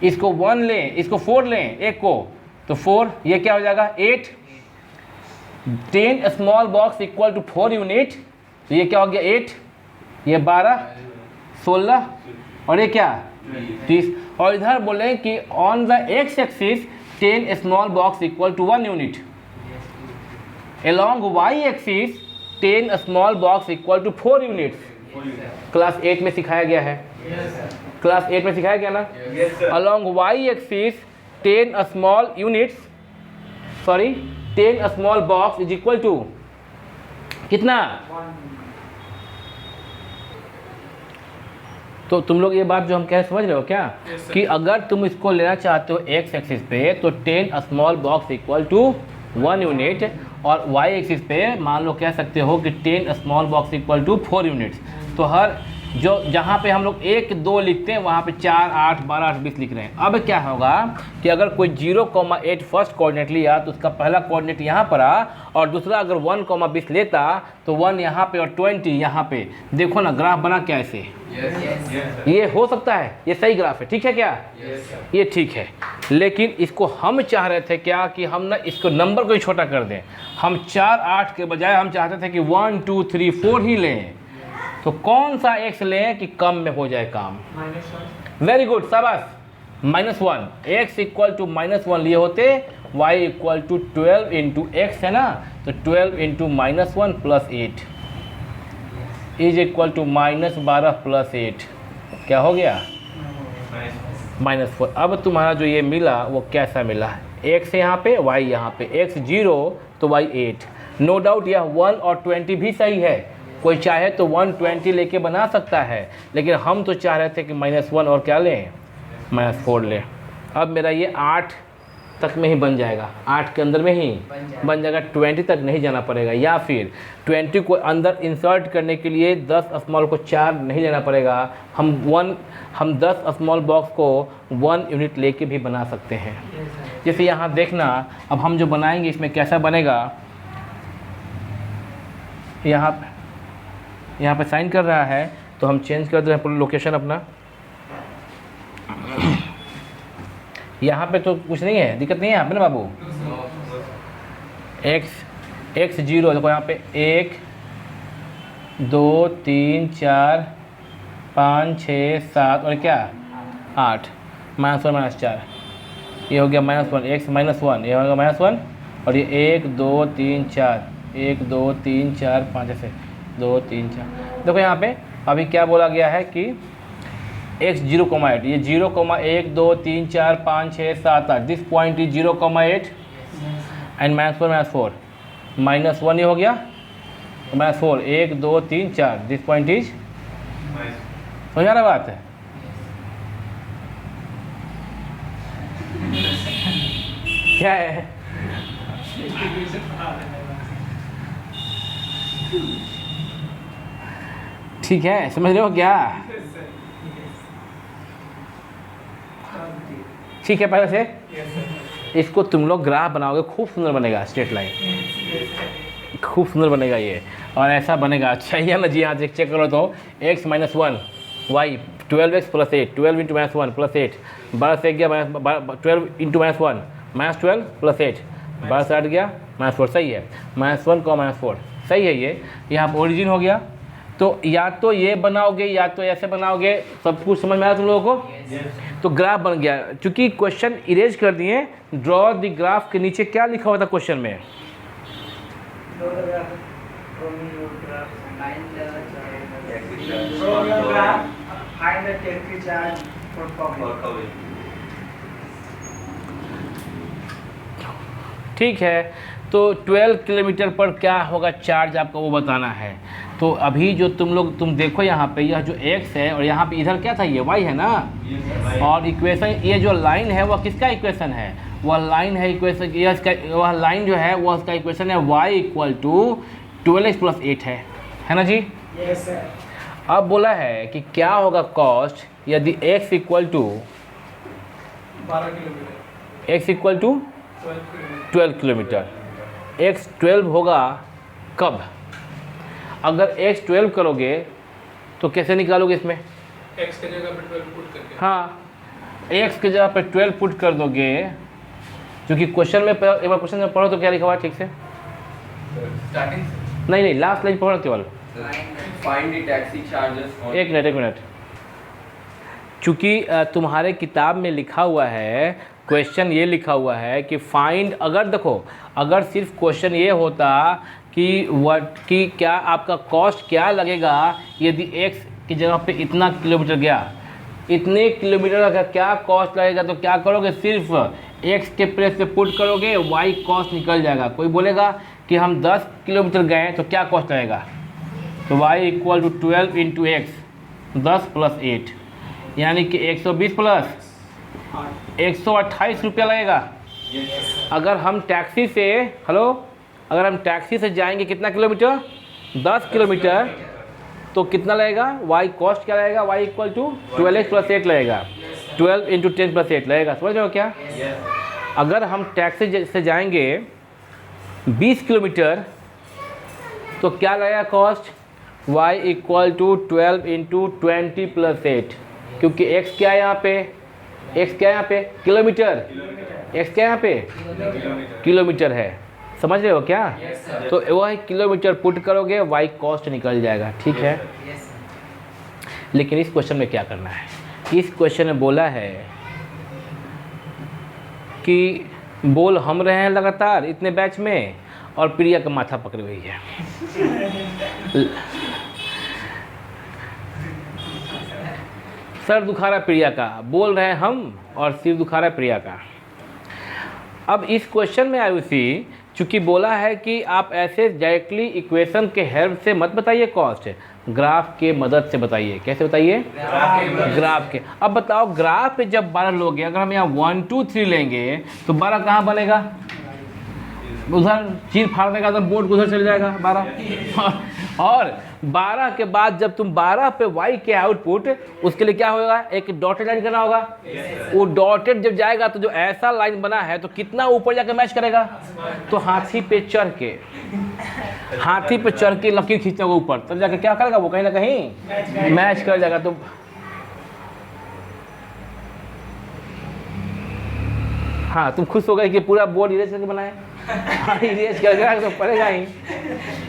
इसको 1 लें, इसको 4 लें एक को, तो 4 ये क्या हो जाएगा 8, 10 small box equal to 4 unit, तो ये क्या हो गया 8, ये 12, 16 और ये क्या 30। और इधर बोले कि on the x axis 10 small box equal to 1 unit, along y axis 10 small box equal to 4 units. Class 8 में सिखाया गया है, क्लास 8 में सिखाया गया ना। Yes, sir. along y axis 10 small units, sorry 10 small box is equal to कितना। तो तुम लोग ये बात जो हम कह समझ रहे हो क्या कि अगर तुम इसको लेना चाहते हो एक्स एक्सिस पे तो 10 small box equal to 1 unit, और वाई एक्सिस पे मान लो कह सकते हो कि 10 small box equal to 4 units. तो हर जो जहाँ पे हम लोग 1 2 लिखते हैं वहाँ पे 4 8 12 8 20 लिख रहे हैं। अब क्या होगा कि अगर कोई 0,8 फर्स्ट कोऑर्डिनेट लिया तो उसका पहला कोऑर्डिनेट यहाँ पर आ, और दूसरा अगर 1,20 लेता तो 1 यहाँ पे और 20 यहाँ पे। देखो ना ग्राफ बना क्या ऐसे, ये हो सकता है, ये सही ग्राफ है, ठीक है क्या, ये ठीक है। लेकिन इसको हम चाह रहे थे क्या कि हम ना इसको नंबर को ही छोटा कर दें, हम 4 8 के बजाय हम चाहते थे कि 1 2 3 4 ही लें। तो कौन सा एक्स लें कि कम में हो जाए काम। वेरी गुड, शाबाश, -1 एक्स इक्वल टू -1 लिए होते, y equal to 12 into x है ना, तो 12 into -1 plus 8 is equal to -12 plus 8 क्या हो गया -4। अब तुम्हारा जो ये मिला वो कैसा मिला, x यहाँ पे y यहाँ पे, x 0 तो y 8। नो डाउट यह 1 और 20 भी सही है, कोई चाहे तो 120 लेके बना सकता है, लेकिन हम तो चाह रहे थे कि -1 और क्या लें -4 लें। अब मेरा ये 8 तक में ही बन जाएगा, 8 के अंदर में ही बन जाएगा, 20 तक नहीं जाना पड़ेगा, या फिर 20 को अंदर इंसर्ट करने के लिए 10 स्मॉल को 4 नहीं लेना पड़ेगा, हम 10 स्मॉल बॉक्स को 1 यूनिट लेके भी बना सकते हैं। जैसे यहाँ देखना, अब हम जो बनाएंगे इसमें कैसा बनेगा, यहाँ पे साइन कर रहा है तो हम चेंज कर दे रहे हैं लोकेशन अपना। यहाँ पे तो कुछ नहीं है, दिक्कत नहीं है यहाँ पे ना बाबू। x 0 देखो यहाँ पे 1 2 3 4 5 6 7 और क्या 8, -1 -4 ये हो गया -1, x -1 ये होगा -1, और ये 1 2 3 4 1 2 3 4 5 ऐसे 2 3 4। देखो यहाँ पे अभी क्या बोला गया है कि x 0,8, ये 0,1 2 3 4 5 6 7 8, दिस पॉइंट इज 0,8 एंड -1 -4 -1 ये हो गया -4 1 2 3 4, दिस पॉइंट इज, समझ आ रहा बात है। क्या है ठीक है, समझ रहे हो क्या, ठीक है। पहले से इसको तुम लोग ग्राफ बनाओगे, खूब सुंदर बनेगा, स्ट्रेट लाइन खूब सुंदर बनेगा ये, और ऐसा बनेगा, अच्छा ही है ना जी। हाँ चेक करो तो x -1 y 12x plus 8, 12 into -1 plus 8, 12 से गया 12 इंटू -1 -12 प्लस 8, 12 से 8 गया -4, सही है, -1 को -4 सही है। ये यहाँ ओरिजिन हो गया, तो या तो ये बनाओगे या तो ऐसे बनाओगे, सब कुछ समझ में आया तुम लोगों को। तो ग्राफ बन गया, चूंकि क्वेश्चन इरेज कर दिए, ड्रॉ द ग्राफ के नीचे क्या लिखा हुआ था क्वेश्चन में, ठीक है। तो 12 किलोमीटर पर क्या होगा चार्ज आपका वो बताना है। तो अभी जो तुम देखो यहाँ पे, यह जो x है और यहाँ पे इधर क्या था, ये y है ना, और इक्वेशन ये जो लाइन है वह किसका इक्वेशन है, वह लाइन है इक्वेशन, वह लाइन जो है वह उसका इक्वेशन है y equal to 12x plus 8 है ना जी। Yes sir. अब बोला है कि क्या होगा कॉस्ट यदि x equal to 12 kilometre, x equal to 12 12 kilometre. Kilometre. x 12 होगा कब? अगर x 12 करोगे तो कैसे निकालोगे इसमें? एक्स की जगह पे 12 पुट करके। हाँ, x की जगह पे 12 पुट कर दोगे, क्योंकि क्वेश्चन में एक बार क्वेश्चन में पढ़ो तो क्या लिखा हुआ है ठीक से? स्टार्टिंग नहीं, लास्ट लाइन पढ़ो केवल। Find the taxi charges on एक मिनट। चूँकि तुम्हारे किताब में लिखा हुआ है, क्वेश्चन ये लिखा हुआ है कि फाइंड, अगर देखो, अगर सिर्फ क्वेश्चन ये होता कि क्या आपका कॉस्ट क्या लगेगा यदि x की जगह पे इतना किलोमीटर गया, इतने किलोमीटर का क्या कॉस्ट लगेगा, तो क्या करोगे? सिर्फ x के प्लेस पे पुट करोगे, y कॉस्ट निकल जाएगा। कोई बोलेगा कि हम 10 किलोमीटर गए तो क्या कॉस्ट लगेगा, तो y equal to 12 into x, 10 plus 8, यानी कि 120 प्लस 128 रुपया लगेगा। अगर हम टैक्सी से, हेलो, अगर हम टैक्सी से जाएंगे कितना किलोमीटर? 10 किलोमीटर, तो कितना लगेगा? y कॉस्ट क्या लगेगा? y equal to 12x plus 8 लगेगा, 12 इंटू 10 प्लस 8 लगेगा। समझ रहे हो क्या? अगर हम टैक्सी से जाएंगे 20 किलोमीटर तो क्या लगेगा cost? y equal to 12 into 20 plus 8, क्योंकि x क्या है यहाँ पे? x क्या है यहाँ पे? किलोमीटर। x क्या है यहाँ पे? किलोमीटर है। समझ रहे हो क्या? तो वह किलोमीटर पुट करोगे, y कॉस्ट निकल जाएगा। ठीक है, लेकिन इस क्वेश्चन में क्या करना है? इस क्वेश्चन में बोला है कि बोल हम रहे हैं लगातार इतने बैच में, और प्रिया का माथा पकड़ी हुई है। सर दुखा रहा प्रिया का, बोल रहे हैं हम, और सिर दुखा रहा है प्रिया का। अब इस क्वेश्चन में आयुषी, चूँकि बोला है कि आप ऐसे डायरेक्टली इक्वेशन के हेल्प से मत बताइए कॉस्ट, ग्राफ के मदद से बताइए। कैसे बताइए? ग्राफ के। अब बताओ, ग्राफ पे जब 12 लोग हैं, अगर हम यहाँ 1 2 3 लेंगे तो 12 कहाँ बनेगा? उधर चीर फाड़ने का तो बोर्ड उधर चल जाएगा 12। और 12 के बाद जब तुम 12 पे y के आउटपुट, उसके लिए क्या होगा? एक डॉटेड लाइन करना होगा। वो डॉटेड जब जाएगा तो जो ऐसा लाइन बना है तो कितना ऊपर जाकर मैच करेगा? तो हाथी पे चढ़ के लकीर खींचना होगा ऊपर, तब जाकर क्या करेगा? वो कहीं ना कहीं मैच कर जाएगा। तो हाँ, तुम खुश हो गए कि पूरा बोर्ड इरेज करके बनाए। हाँ, इरेज करके तो पड़ेगा ही,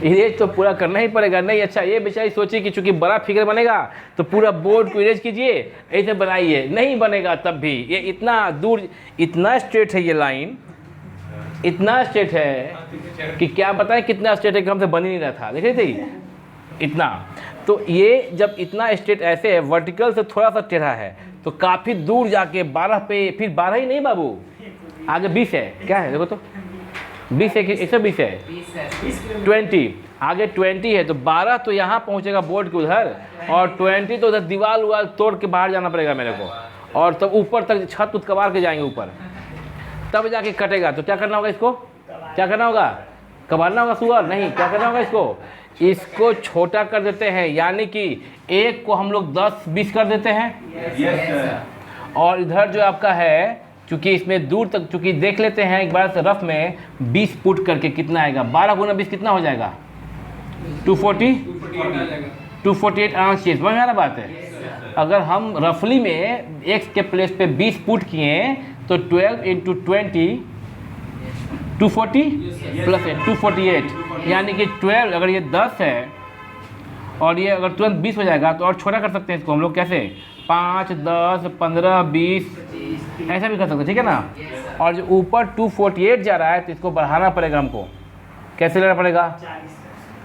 इरेज तो पूरा करना ही पड़ेगा। नहीं, अच्छा, ये बेचारी सोची कि चूंकि बड़ा फिगर बनेगा तो पूरा बोर्ड को इरेज कीजिए, ऐसे बनाइए, नहीं बनेगा। तब भी ये इतना दूर, इतना स्ट्रेट है, ये लाइन इतना स्ट्रेट है कि क्या बताएं कितना स्ट्रेट है कि हमसे बन ही नहीं रहा था। देख रहे थे इतना। तो ये जब इतना स्ट्रेट ऐसे है, वर्टिकल से थोड़ा सा टेढ़ा है, तो काफ़ी दूर जाके 12 पे, फिर 12 ही नहीं बाबू, आगे 20 है। क्या है देखो तो, 20 है कि 120 है? 20, आगे 20 है, तो 12 तो यहाँ पहुँचेगा बोर्ड के उधर, और 20 तो उधर दीवार उवार तोड़ के बाहर जाना पड़ेगा मेरे को, और तब ऊपर तक छत उत कबार के जाएंगे ऊपर, तब जाके कटेगा। तो क्या करना होगा इसको? क्या करना होगा? कबारना होगा सुअर? नहीं, क्या करना होगा इसको छोटा कर देते हैं, यानी कि एक को हम लोग 10-20 कर देते हैं। और इधर जो आपका है, चूँकि इसमें दूर तक, चूँकि देख लेते हैं एक बार से रफ में, 20 पुट करके कितना आएगा? 12 गुना 20 कितना हो जाएगा? 240, 248 आना चाहिए। समझ में आ रहा बात है? अगर हम रफली में x के प्लेस पे 20 पुट किए तो 12 इंटू 20, 240 प्लस 248, यानी कि 12, अगर ये 10 है और ये अगर तुरंत 20 हो जाएगा तो और छोटा कर सकते हैं इसको हम लोग। कैसे? 5, 10, 15, 20, ऐसा भी कर सकते हैं, ठीक है ना। और जो ऊपर 248 जा रहा है तो इसको बढ़ाना पड़ेगा हमको। कैसे लेना पड़ेगा?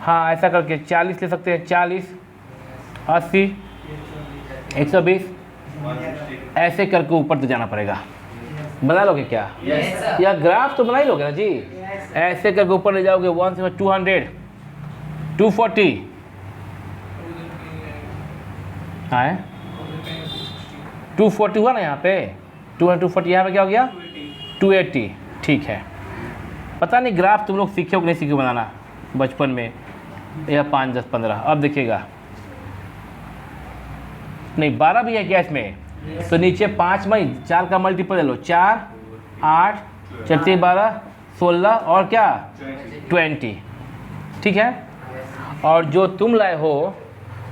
हाँ, ऐसा करके 40 ले सकते हैं, 40, 80, 120, ऐसे करके ऊपर तो जाना पड़ेगा। बना लोगे क्या? या ग्राफ तो बना ही लोगे ना जी। ऐसे करके ऊपर ले जाओगे, 1 से 200, 240, हाँ 240 हुआ ना यहाँ पे, 240, यहाँ पे क्या हो गया? 280। ठीक है, पता नहीं ग्राफ तुम लोग सीखे हो कि नहीं सीखे बनाना बचपन में। यह 5 10 15। अब देखिएगा, नहीं 12 भी है क्या इसमें? तो नीचे 5 में 4 का मल्टीपल ले लो, 4 8 4 3 12 16 और क्या 20, ठीक है। और जो तुम लाए हो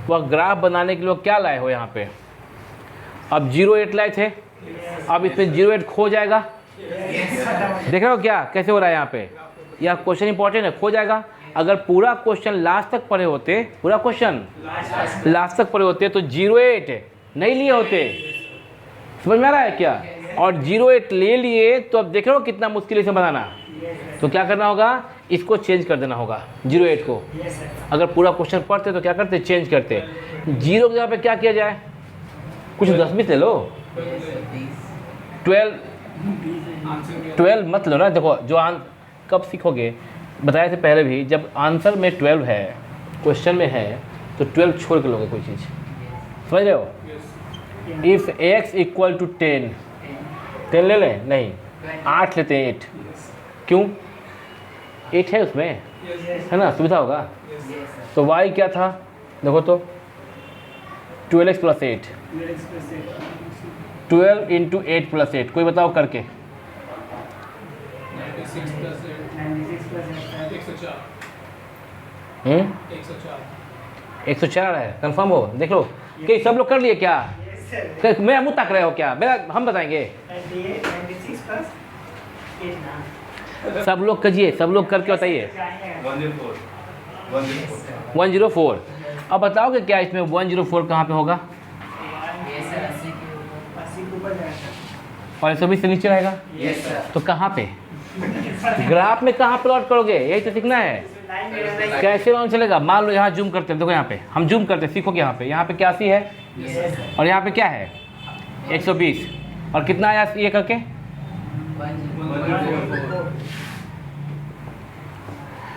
वह ग्राफ बनाने के लिए क्या लाए हो यहाँ पे? अब 08 लाए थे, अब इसमें 08 खो जाएगा। देख रहे हो क्या कैसे हो रहा है यहाँ पे? यह क्वेश्चन इंपॉर्टेंट है, खो जाएगा। अगर पूरा क्वेश्चन लास्ट तक पढ़े होते, पूरा क्वेश्चन लास्ट तक पढ़े होते तो 08 नहीं लिए होते। समझ में आ रहा है क्या? और 08 ले लिए तो अब देख रहे हो कितना मुश्किल इसे बनाना। तो क्या करना होगा, इसको चेंज कर देना होगा 08 को। अगर पूरा क्वेश्चन पढ़ते तो क्या करते, चेंज करते। 0 की जगह पे क्या किया जाए, कुछ 10 बीस ले लो। 12 मत लो ना। देखो जो कब सीखोगे, बताया था पहले भी, जब आंसर में 12 है, क्वेश्चन में है, तो 12 छोड़ के लोगे कोई चीज़। समझ रहे हो? इफ़ x इक्वल टू 10 ले लें, नहीं 8 लेते हैं। 8 क्यों? 8 है उसमें, है ना, सुविधा होगा। तो y क्या था, देखो तो 12x प्लस 8, 12 इंटू 8 प्लस 8। कोई बताओ करके। 96 प्लस 104। 104 है, कंफर्म हो? देख लो कि सब लोग कर लिए क्या? मेरा मुँह ताक रहे हो क्या? मेरा हम बताएंगे। सब लोग करिए, सब लोग करके बताइए। 104। अब बताओगे क्या इसमें 104 कहाँ पे होगा? और 120 से नीचे रहेगा। तो कहाँ पे, ग्राफ में कहाँ प्लॉट करोगे? यही तो सीखना है। कैसे मालूम चलेगा? मान लो यहाँ जूम करते हैं, देखो यहाँ पे हम जूम करते हैं, सीखोगे। यहाँ पे क्या सी है, और यहाँ पे क्या है 120, और कितना आया ये करके?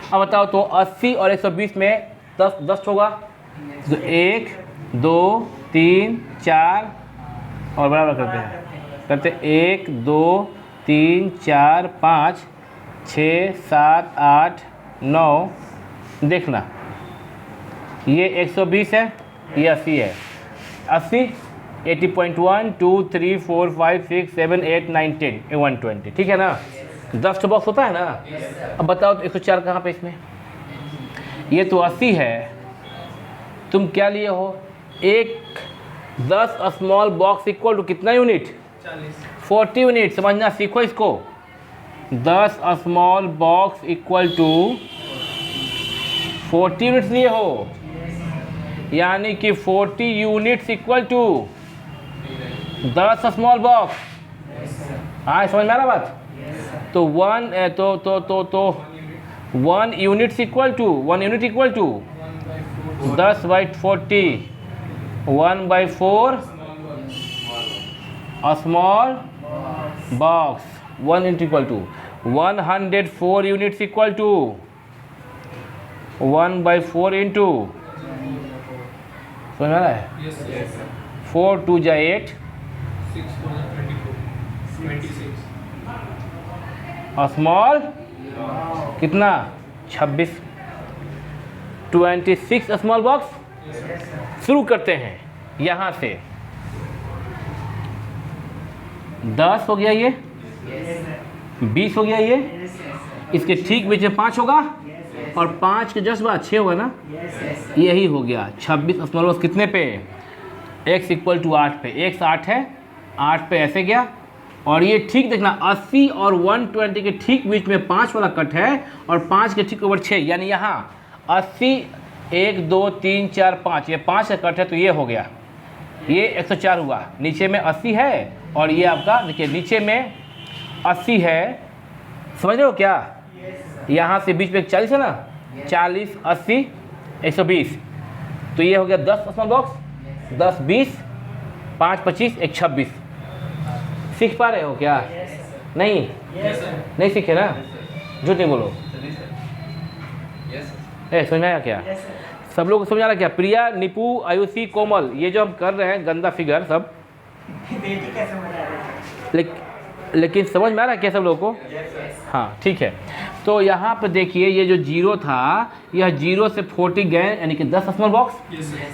अब बताओ तो 80 और 120 में 10 होगा। तो 1 2 3 4 और बराबर करते 1 2 3 4 5 6 7 8 9। देखना ये 120 है, ये 80 है। 80 80.1 2 3 4 5 6 7 8 9 10 120, ठीक है ना? 10 बॉक्स होता है ना। अब बताओ तो 104 कहाँ पे इसमें? ये तो 80 है, तुम क्या लिए हो? 10 स्मॉल बॉक्स इक्वल टू कितना यूनिट? 40 यूनिट। समझना सीखो इसको। 10 small box equal to 40 units लिए हो, यानी कि 40 units equal to 10 small box. हाँ समझ में आ रहा बात? तो 1 unit equal to 1 unit equal to 10/40 1/4 small box. 1 unit equal to 104 units equal to 1/4 into, समझ में आ रहा है? 4 2 जा 8, 26 स्मॉल कितना 26 26 स्मॉल बॉक्स। शुरू करते हैं यहाँ से। 10 हो गया, ये 20 हो गया, ये इसके ठीक बीच में 5 होगा, और 5 के जस्ट बाद 6 होगा ना, यही हो गया 26 स्मॉल बॉक्स। कितने पे? x इक्वल टू 8 पे। x 8 है, 8 पे ऐसे गया, और ये ठीक देखना 80 और 120 के ठीक बीच में 5 वाला कट है, और 5 के ठीक ऊपर 6, यानी यहाँ 80 1 2 3 4 5, ये 5 का कट है, तो ये हो गया, ये 104 हुआ। नीचे में 80 है, और ये आपका देखिए नीचे में 80 है। समझ रहे हो क्या? यहाँ से बीच में 40 है ना, 40 80 120, तो ये हो गया 10 स्मॉल बॉक्स। 10 20 5 25 1 26। सीख पा रहे हो क्या? नहीं नहीं सीखे ना, झूठ नहीं बोलो। समझ में आया क्या? सब लोग को समझ आ रहा क्या? प्रिया, निपू, आयुषी, कोमल, ये जो हम कर रहे हैं गंदा फिगर सब, लेकिन समझ में आ रहा है क्या सब लोगों को? हाँ ठीक है। तो यहाँ पे देखिए ये जो जीरो था, यह जीरो से 40 गए यानी कि 10 स्मॉल बॉक्स।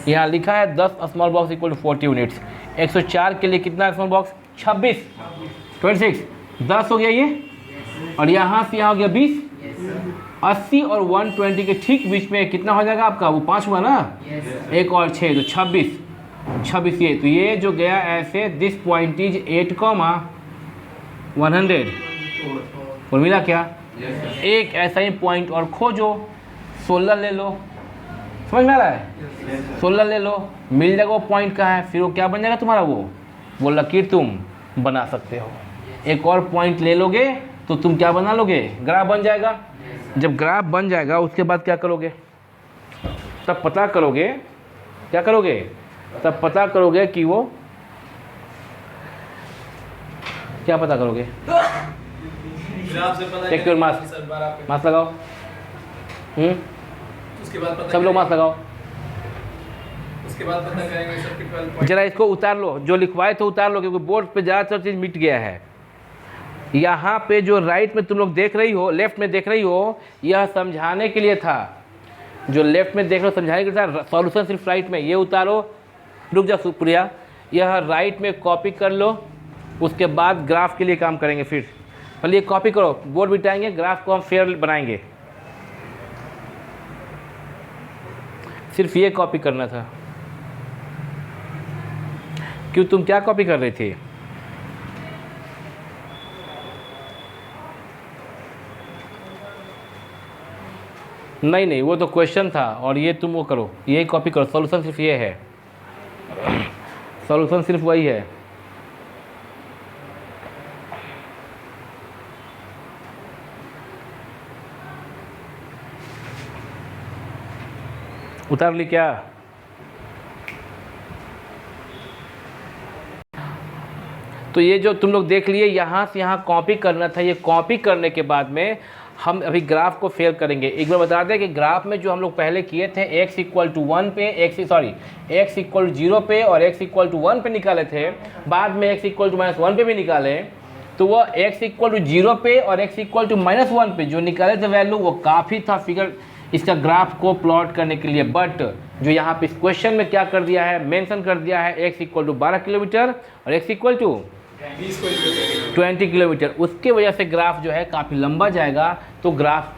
यहाँ लिखा है 10 small box equal to 40 units. 104 के लिए कितना स्मॉल बॉक्स? 26, 26, 10 हो गया ये, और यहाँ से यहाँ हो गया 20। 80 और 120 के ठीक बीच में कितना हो जाएगा आपका? वो 5 हुआ ना, एक और 6 तो 26, 26 ये। तो ये जो गया ऐसे, दिस पॉइंट इज 8,100 और मिला क्या? एक ऐसा ही पॉइंट और खोजो, 16 ले लो, समझ में आ रहा है? 16 ले लो, मिल जाएगा वो पॉइंट कहाँ है, फिर वो क्या बन जाएगा तुम्हारा? वो लकीर तुम बना सकते हो। एक और पॉइंट ले लोगे तो तुम क्या बना लोगे? ग्राफ बन जाएगा। जब ग्राफ बन जाएगा उसके बाद क्या करोगे? तब पता करोगे, क्या करोगे? तब पता करोगे कि वो क्या पता करोगे? ग्राफ से पता टेक योर मास्क, मास्क लगाओ। उसके बाद पता सब लोग मास्क लगाओ। उसके बाद पता करेंगे सबके 12 पॉइंट। जरा इसको उतार लो, जो लिखवाए तो उतार लो, क्योंकि बोर्ड पे ज़्यादातर चीज़ मिट गया है। यहाँ पे जो राइट में तुम लोग देख रही हो, लेफ्ट में देख रही हो, यह समझाने के लिए था। जो लेफ्ट में देख रहे हो समझाने के लिए था, सॉल्यूशन सिर्फ राइट में। ये उतारो, रुक जा सुप्रिया, यह राइट में कॉपी कर लो, उसके बाद ग्राफ के लिए काम करेंगे। फिर पहले ये कॉपी करो, बोर्ड बिठाएंगे, ग्राफ को हम फेयर बनाएंगे। सिर्फ ये कॉपी करना था। क्यों, तुम क्या कॉपी कर रहे थे? नहीं नहीं, वो तो क्वेश्चन था, और ये तुम वो करो, ये कॉपी करो। सॉल्यूशन सिर्फ ये है, सॉल्यूशन सिर्फ वही है। उतार ली क्या? तो ये जो तुम लोग देख लिए, यहाँ से यहाँ कॉपी करना था। ये कॉपी करने के बाद में हम अभी ग्राफ को फेयर करेंगे। एक बार बता दें कि ग्राफ में जो हम लोग पहले किए थे, x इक्वल टू 1 पे, x इक्वल टू 0 पे और x इक्वल टू 1 पे निकाले थे, बाद में x इक्वल टू -1 पे भी निकाले। तो वो x इक्वल टू 0 पे और x इक्वल टू -1 पे जो निकाले थे वैल्यू, वो काफ़ी था फिगर इसका ग्राफ को प्लॉट करने के लिए। बट जो यहाँ पे इस क्वेश्चन में क्या कर दिया है, मेंशन कर दिया है x इक्वल टू 12 किलोमीटर और x इक्वल टू 20 किलोमीटर। उसके वजह से ग्राफ जो है काफ़ी लंबा जाएगा। तो ग्राफ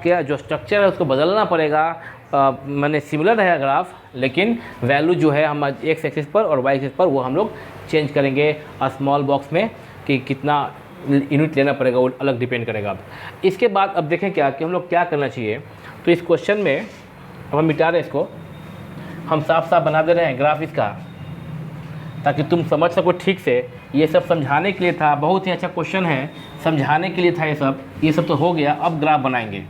के जो स्ट्रक्चर है उसको बदलना पड़ेगा। मैंने सिमिलर रहेगा ग्राफ, लेकिन वैल्यू जो है हम x एक्सिस पर और y एक्सिस पर वो हम लोग चेंज करेंगे स्मॉल बॉक्स में, कि कितना यूनिट लेना पड़ेगा वो अलग डिपेंड करेगा। अब इसके बाद अब देखें क्या कि हम लोग क्या करना चाहिए। तो इस क्वेश्चन में अब हम मिटा रहे हैं इसको, हम साफ साफ बना दे रहे हैं ग्राफ इसका, ताकि तुम समझ सको ठीक से। ये सब समझाने के लिए था, बहुत ही अच्छा क्वेश्चन है, समझाने के लिए था ये सब तो हो गया। अब ग्राफ बनाएंगे।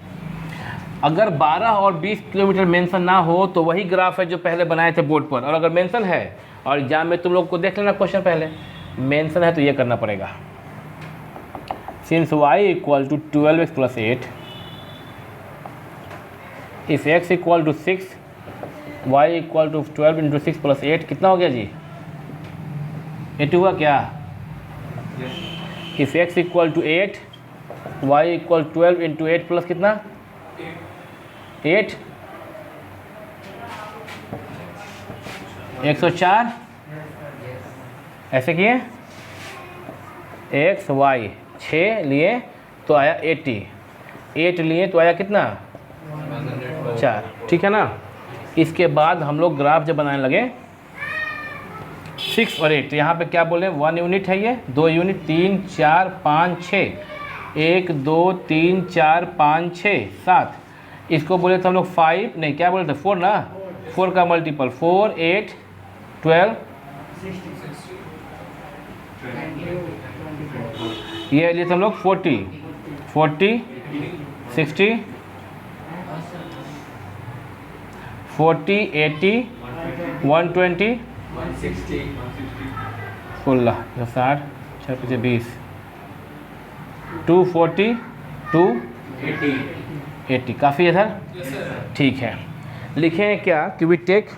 अगर 12 और 20 किलोमीटर मेंशन ना हो तो वही ग्राफ है जो पहले बनाए थे बोर्ड पर, और अगर मेंशन है और एग्जाम में तुम लोग को देख लेना क्वेश्चन पहले मेंशन है तो ये करना पड़ेगा। Since y equal to 12x plus 8, if x equal to 6, y equal to 12 into 6 plus 8 कितना हो गया जी? 8 हुआ क्या? If x equal to 8, y equal 12 into 8 plus कितना? 8, 104। ऐसे किए, x y 6 लिए तो आया 80, 8 लिए तो आया कितना? 4। ठीक है ना। इसके बाद हम लोग ग्राफ जब बनाने लगे 6 और 8, यहाँ पे क्या बोले? 1 यूनिट है ये, 2 यूनिट, 3 4 5 6, 1 2 3 4 5 6 7। इसको बोले थे हम लोग 5, नहीं क्या बोले थे? 4 ना, 4 का मल्टीपल 4 8 12, ये लिए थे हम लोग 40 60 40 80 120 16 60 6 20 240 280। काफ़ी है सर? ठीक है। लिखें क्या कि we take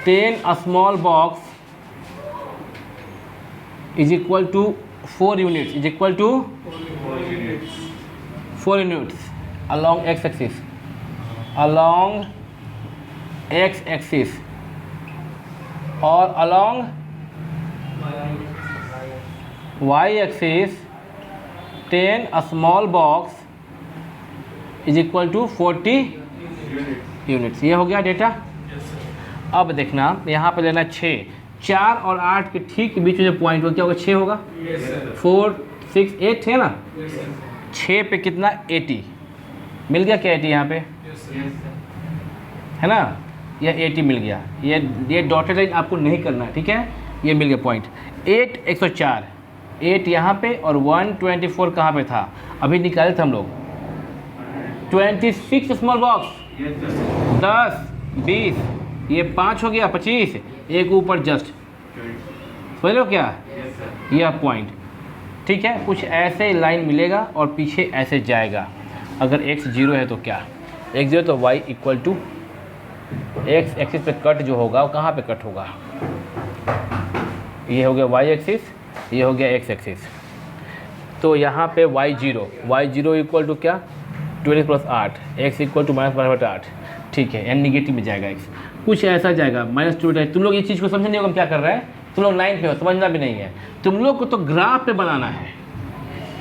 10 small box is equal to 4 units, is equal to 4 units along x axis, along x axis, और along y axis 10 small box is equal to 40 units. ये हो गया डेटा। अब देखना यहाँ पे लेना 6, 4 और 8 के ठीक बीच में जो पॉइंट हो क्या होगा, 6 होगा। 4 6 8 है ना, 6 पे कितना 80 मिल गया क्या, 80 यहाँ पे है ना, यह 80 मिल गया। ये डॉटेड लाइन आपको नहीं करना है, ठीक है, ये मिल गया पॉइंट। 8 104, 8 यहाँ पे और 124 कहाँ पे था, अभी निकाले थे हम लोग। 26 स्मॉल बॉक्स, 10 20, ये 5 हो गया 25, एक ऊपर जस्ट, समझ लो क्या, यह पॉइंट, ठीक है। कुछ ऐसे लाइन मिलेगा और पीछे ऐसे जाएगा। अगर x 0 है तो क्या, x 0 तो y equal to x axis पे कट जो होगा वो कहाँ पे कट होगा, ये हो गया y एक्सिस, ये हो गया x एक्सिस। तो यहाँ पे y 0 इक्वल टू क्या, 12 + 8, x इक्वल टू -8, ठीक है, यानी निगेटिव में जाएगा x। कुछ ऐसा जाएगा -2। तुम लोग इस चीज़ को समझ नहीं होगा हम क्या कर रहे हैं, तुम लोग 9 पे हो, समझना भी नहीं है। तुम लोग को तो ग्राफ पे बनाना है,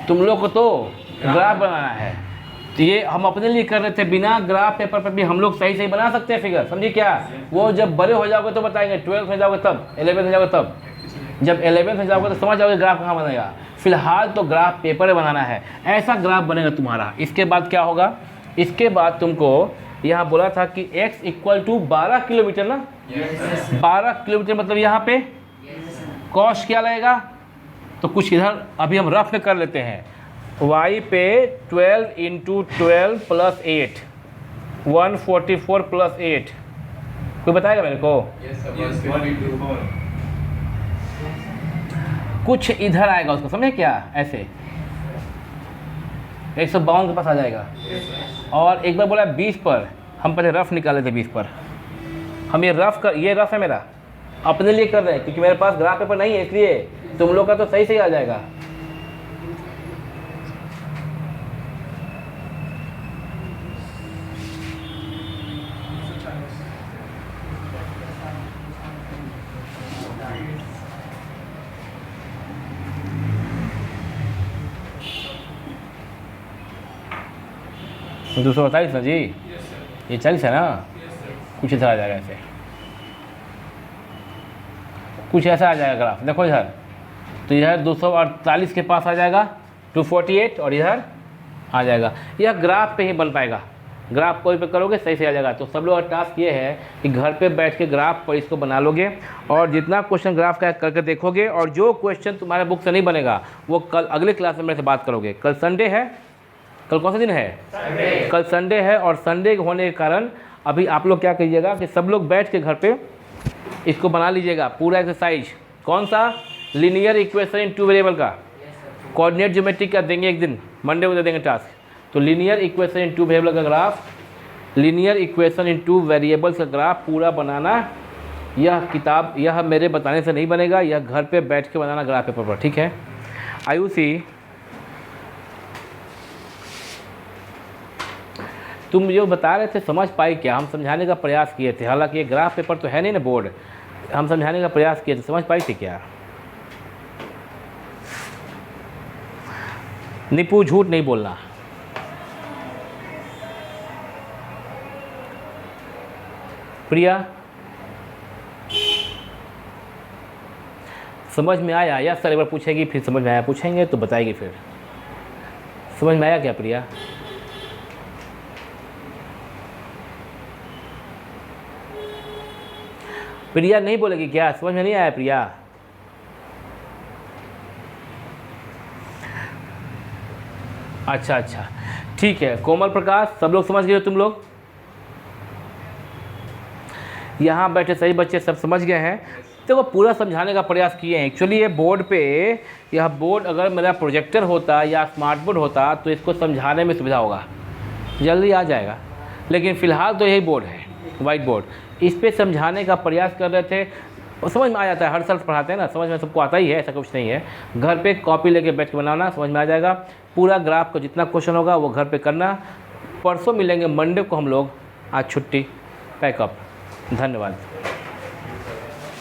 तुम लोग को तो ग्राफ बनाना है। तो ये हम अपने लिए कर रहे थे, बिना ग्राफ पेपर पर भी हम लोग सही बना सकते हैं फिगर, समझिए क्या। वो जब बड़े हो जाओगे तो बताएंगे, 12th में जाओगे तब, 11th में जाओगे तब, जब 11th में जाओगे तो समझ जाओगे ग्राफ कहाँ बनेगा। फिलहाल तो ग्राफ पेपर में बनाना है, ऐसा ग्राफ बनेगा तुम्हारा। इसके बाद क्या होगा, इसके बाद तुमको यहाँ बोला था कि x इक्वल टू 12 किलोमीटर ना, 12 किलोमीटर मतलब यहाँ पे कॉस्ट क्या लगेगा, तो कुछ इधर अभी हम रफ में कर लेते हैं। y पे 12 × 12 + 8, 144 + 8, कोई बताएगा मेरे को। कुछ इधर आएगा उसको, समझे क्या, ऐसे 152 के पास आ जाएगा। और एक बार बोला 20 पर, हम पहले रफ निकाले थे 20 पर, हम ये रफ है मेरा, अपने लिए कर रहे हैं क्योंकि मेरे पास ग्राफ पेपर नहीं है, इसलिए तुम लोग का तो सही आ जाएगा। तो 248 ना जी, ये 40 है ना, कुछ इधर आ जाएगा ऐसे, कुछ ऐसा आ जाएगा ग्राफ, देखो इधर, तो इधर 248 के पास आ जाएगा 248, और इधर आ जाएगा। यह ग्राफ पे ही बन पाएगा, ग्राफ कोई पे करोगे सही आ जाएगा। तो सब लोग का टास्क ये है कि घर पे बैठ के ग्राफ पर इसको बना लोगे, और जितना क्वेश्चन ग्राफ का करके देखोगे, और जो क्वेश्चन तुम्हारे बुक से नहीं बनेगा वो कल अगले क्लास में मेरे से बात करोगे। कल संडे है, कल कौन सा दिन है, कल संडे है, और संडे होने के कारण अभी आप लोग क्या कीजिएगा कि सब लोग बैठ के घर पे इसको बना लीजिएगा पूरा एक्सरसाइज। कौन सा, लीनियर इक्वेशन इन 2 वेरिएबल का, कोऑर्डिनेट ज्योमेट्री का देंगे एक दिन, मंडे को दे देंगे टास्क। तो लीनियर इक्वेशन इन 2 वेरिएबल का graph, linear equation in 2 variables का ग्राफ पूरा बनाना। यह किताब, यह मेरे बताने से नहीं बनेगा, यह घर पे बैठ के बनाना ग्राफ पेपर पर, ठीक है। आयुषी, तुम जो बता रहे थे समझ पाई क्या, हम समझाने का प्रयास किए थे, हालांकि ये ग्राफ पेपर तो है नहीं ना बोर्ड, हम समझाने का प्रयास किए थे, समझ पाई थी क्या। निपू झूठ नहीं बोलना। प्रिया, समझ में आया या सर एक बार पूछेगी, फिर समझ में आया पूछेंगे तो बताएगी, फिर समझ में आया क्या प्रिया। प्रिया नहीं बोलेगी क्या, समझ में नहीं आया प्रिया। अच्छा ठीक है। कोमल प्रकाश, सब लोग समझ गए हो तुम लोग, यहाँ बैठे सही बच्चे सब समझ गए हैं। तो वो पूरा समझाने का प्रयास किए हैं। एक्चुअली ये बोर्ड पे, यह बोर्ड अगर मेरा प्रोजेक्टर होता या स्मार्ट बोर्ड होता तो इसको समझाने में सुविधा होगा, जल्दी आ जाएगा। लेकिन फ़िलहाल तो यही बोर्ड है, वाइट बोर्ड। इस पे समझाने का प्रयास कर रहे थे। और समझ में आ जाता है, हर साल पढ़ाते हैं ना, समझ में सबको आता ही है, ऐसा कुछ नहीं है। घर पे कॉपी लेके बैठ के बनाना, समझ में आ जाएगा। पूरा ग्राफ का जितना क्वेश्चन होगा वो घर पे करना। परसों मिलेंगे मंडे को हम लोग। आज छुट्टी, पैकअप। धन्यवाद।